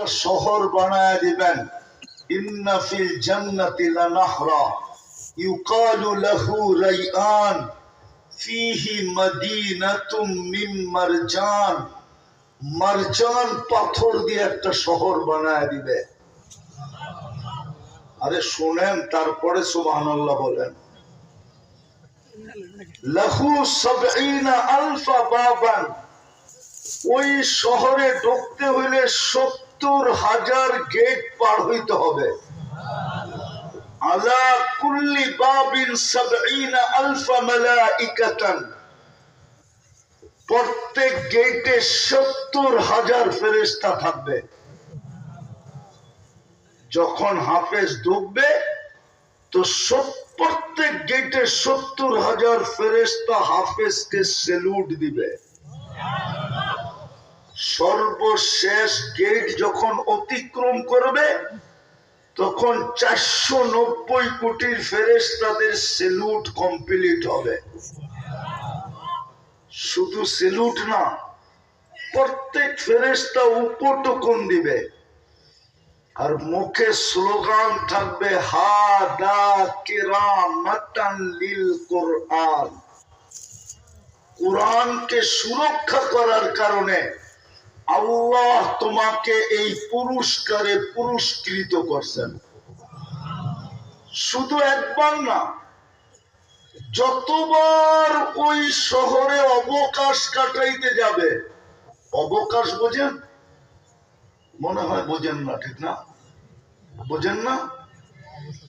একটা শহর বানায় দিবেন। ইন্না ফিল জান্নাতি লানাহরা ইউকালু লাহু রাইআন ফিহি মাদিনাতুম মিন মারজান। মারজান পাথর দিয়ে একটা শহর বানায় দিবে। আরে শুনেন, তারপরে সুবহানাল্লাহ বলেন। লাহু সাবঈনা আলফা বাবান, ওই শহরে ঢুকতে হইলে ৭০,০০০ গেট পার হইতে হবে। আলা কুল্লি বাবিন সাবঈনা আলফা মালাইকাতান, প্রত্যেক গেটে ৭০,০০০ ফেরেশতা থাকবে। যখন হাফেজ ঢুকবে তো প্রত্যেক গেটে ৭০,০০০ ফেরেশতা হাফেজকে সেলুট দিবে। সর্বশেষ গেট যখন অতিক্রম করবে তখন ৪৯০ কোটির ফেরেশতাদের সেলুট কমপ্লিট হবে। শুধু সেলুট না, প্রত্যেক ফেরেশতা উপটকন দিবে আর মুখে স্লোগান থাকবে, হাদা কিরামাতান লিল কুরআন। কুরআনকে সুরক্ষা করার কারণে আল্লাহ তোমাকে এই পুরস্কারে পুরস্কৃত করছেন। শুধু একবার না, যতবার ওই শহরে অবকাশ কাটাইতে যাবে। অবকাশ বোঝেন? মনে হয় বোঝেন না, ঠিক না? বোঝেন না?